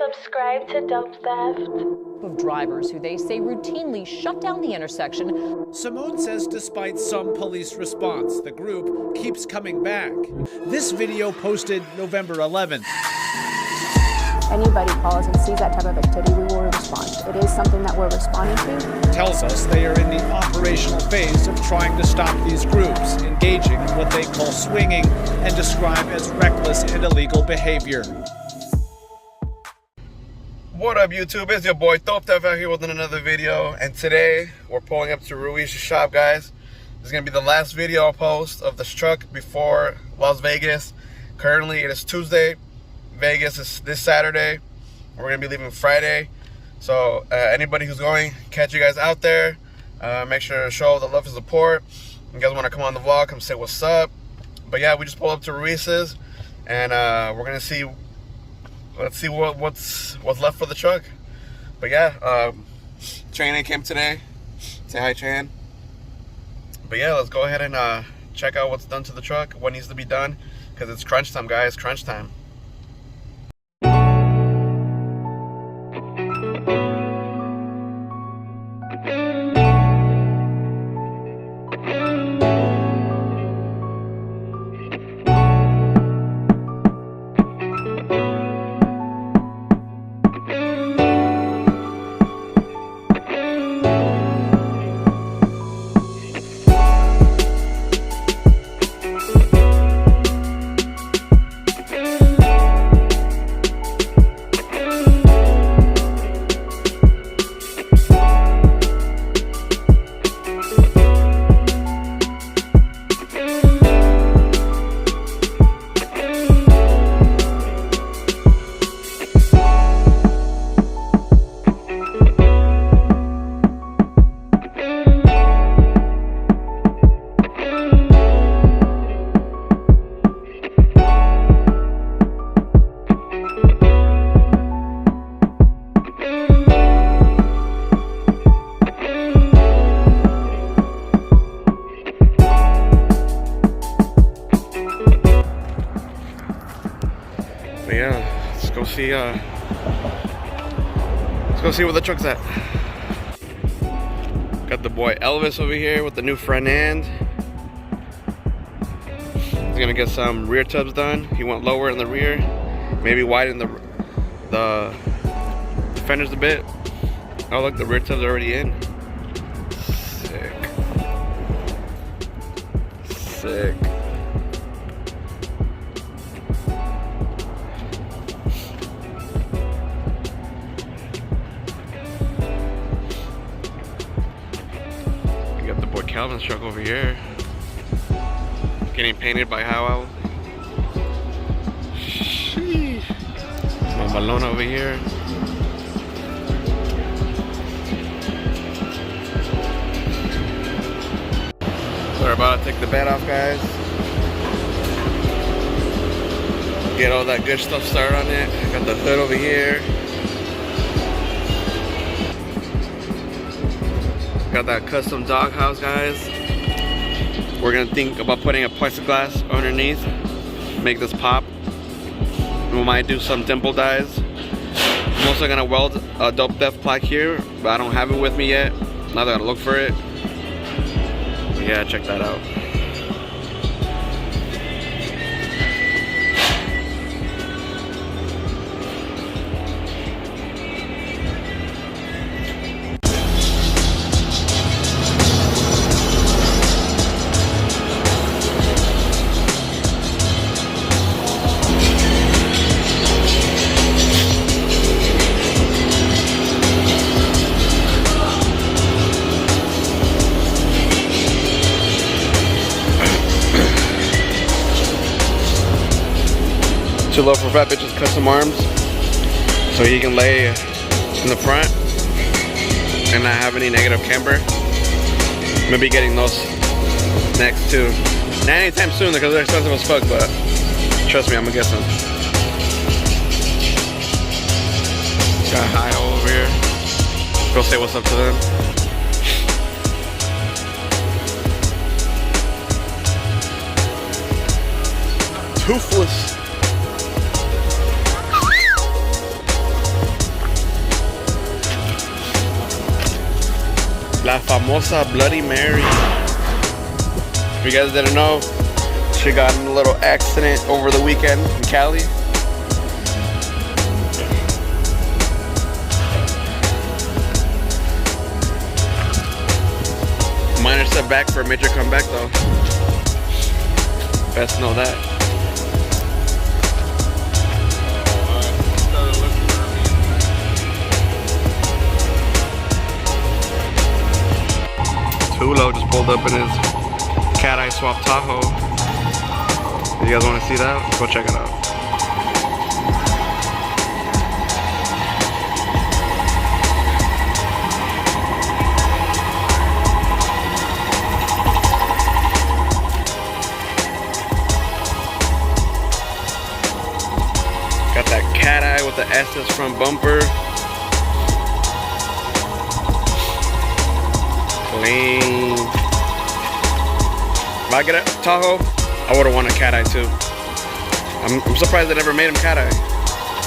Subscribe to Dope Theft. Of drivers who they say routinely shut down the intersection. Simone says despite some police response, the group keeps coming back. This video posted November 11th. Anybody calls and sees that type of activity, we will respond. It is something that we're responding to. Tells us they are in the operational phase of trying to stop these groups, engaging in what they call swinging and describe as reckless and illegal behavior. What up, YouTube? It's your boy Dope Theft out here with another video, and today we're pulling up to Ruiz's shop, guys. This is gonna be the last video I'll post of this truck before Las Vegas. Currently, it is Tuesday. Vegas is this Saturday. We're gonna be leaving Friday, so anybody who's going, catch you guys out there. Make sure to show the love and support. If you guys want to come on the vlog, come say what's up. But yeah, we just pulled up to Ruiz's, and we're gonna see. Let's see what's left for the truck. But yeah, Chan came today. Say hi, Chan. But yeah, let's go ahead and check out what's done to the truck, what needs to be done, because it's crunch time, guys. Crunch time. But yeah, let's go see where the truck's at. Got the boy Elvis over here with the new front end. He's gonna get some rear tubs done. He went lower in the rear, maybe widen the fenders a bit. Oh look, the rear tubs are already in. Sick. Sick. Calvin's truck over here, getting painted by Howell. Sheesh. Balona over here. So we're about to take the bed off, guys. Get all that good stuff started on it. Got the hood over here. Got that custom doghouse, guys. We're gonna think about putting a plexiglass underneath, make this pop. We might do some dimple dyes. I'm also gonna weld a Dope Theft plaque here, but I don't have it with me yet. Now that I gotta look for it. But yeah, check that out. Too low for fat bitches custom arms, so he can lay in the front and not have any negative camber. Maybe getting those next too. Not anytime soon because they're expensive as fuck, but trust me, I'm gonna get some. Got high over here. Go say what's up to them. Toothless. La famosa Bloody Mary. If you guys didn't know, she got in a little accident over the weekend in Cali. Minor setback for a major comeback though. Best know that. Tulo just pulled up in his cat eye swap Tahoe. If you guys want to see that, go check it out. Got that cat eye with the SS front bumper. Clean. If I get a Tahoe, I would have won a cat eye too. I'm surprised they never made him cat eye.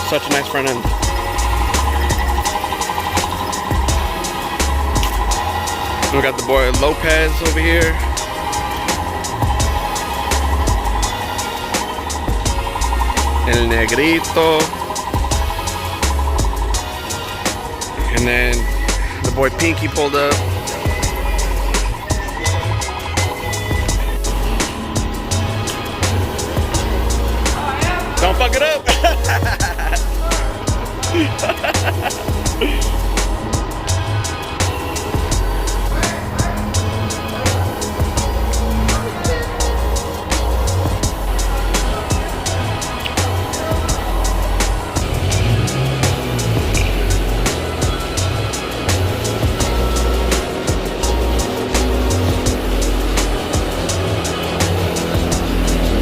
Such a nice front end. We got the boy Lopez over here. El Negrito. And then the boy Pinky pulled up. Don't fuck it up.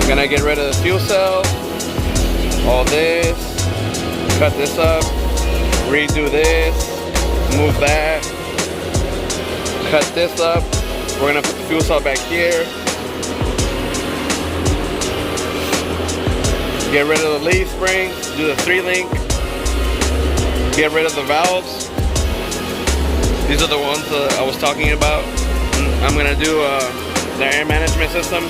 Gonna get rid of the fuel cell, all this, cut this up, redo this, move that, cut this up. We're gonna put the fuel cell back here, get rid of the leaf springs, do the 3-link, get rid of the valves. These are the ones that I was talking about. I'm gonna do the air management system.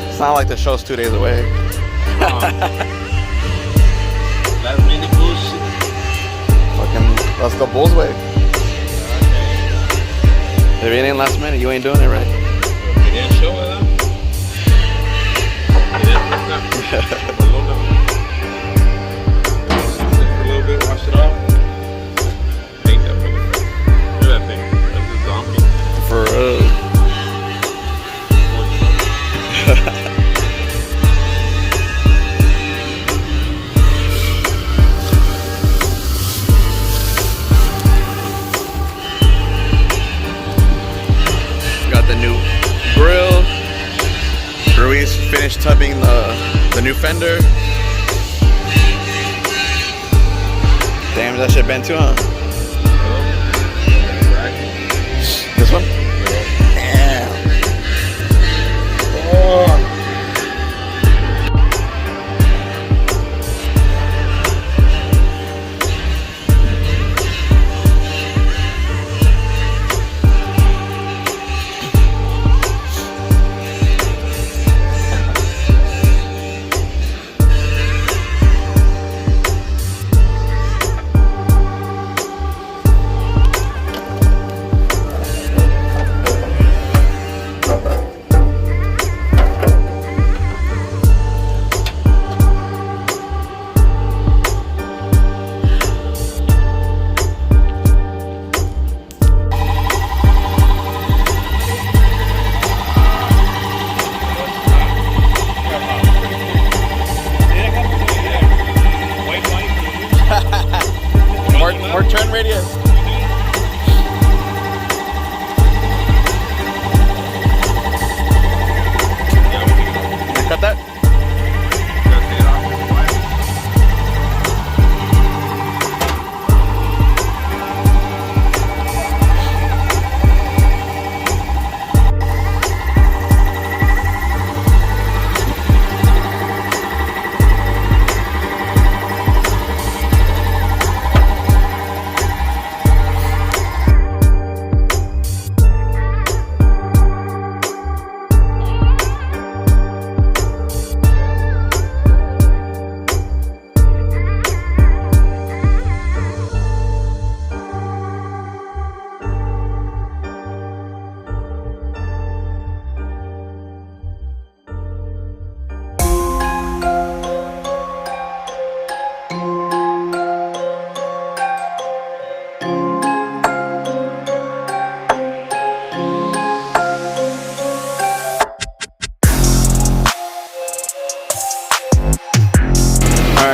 It's not like the show's 2 days away. Last minute bullshit. Fucking, let's go Bulls way. If it ain't last minute, you ain't doing it right. They didn't show it, huh? A little bit, wash it off. Ain't that really? Look at that thing. That's a zombie. For got the new grill. Ruiz finished tubbing the new fender. Damn, that shit bent too, huh? This one? Damn. Oh.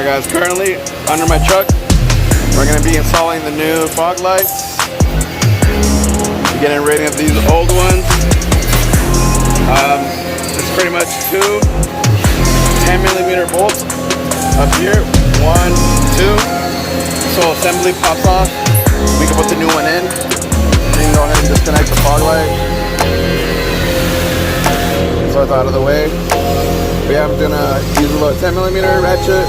Alright guys, currently under my truck, we're going to be installing the new fog lights. Getting rid of these old ones. It's pretty much two 10mm bolts up here. 1, 2. So assembly pops off. We can put the new one in. We can go ahead and disconnect the fog light. So it's out of the way. I'm gonna use a little 10mm ratchet.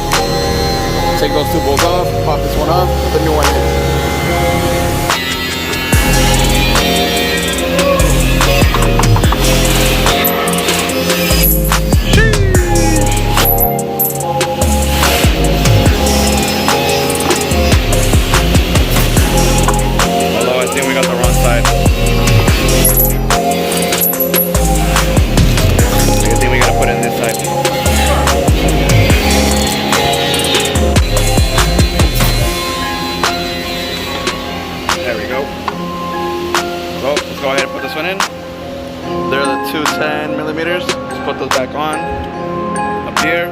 Take those two bolts off, pop this one off, put the new one in. Go ahead and put this one in. They're the two 10mm. Just put those back on up here.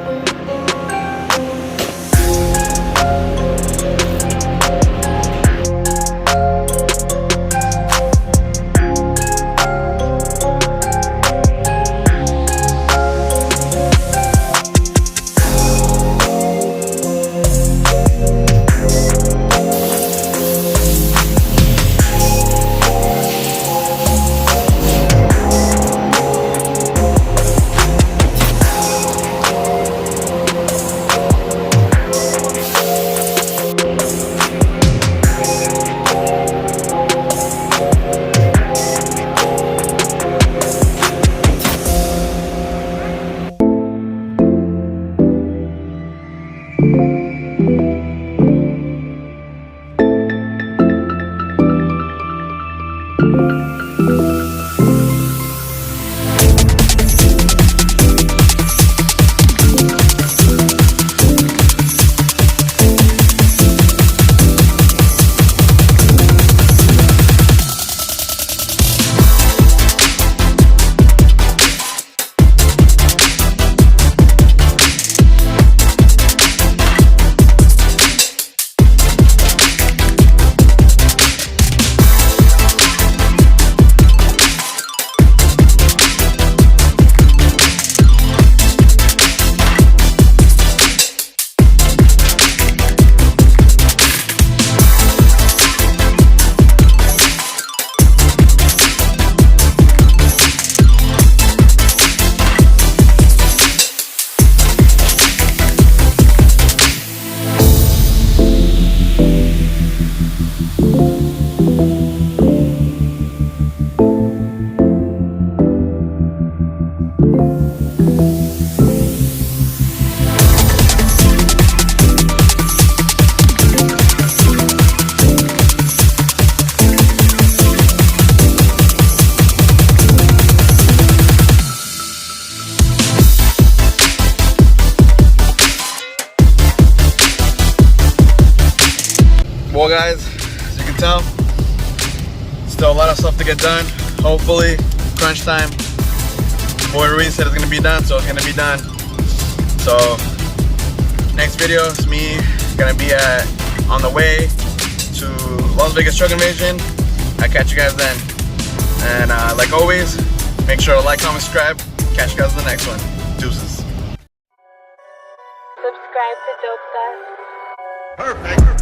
Well guys, as you can tell, still a lot of stuff to get done. Hopefully, crunch time. Boy Ruiz said it's gonna be done, so it's gonna be done. So, next video is me gonna be on the way to Las Vegas Truck Invasion. I'll catch you guys then. And like always, make sure to like, comment, subscribe. Catch you guys in the next one. Deuces. Subscribe to Dope Stuff. Perfect.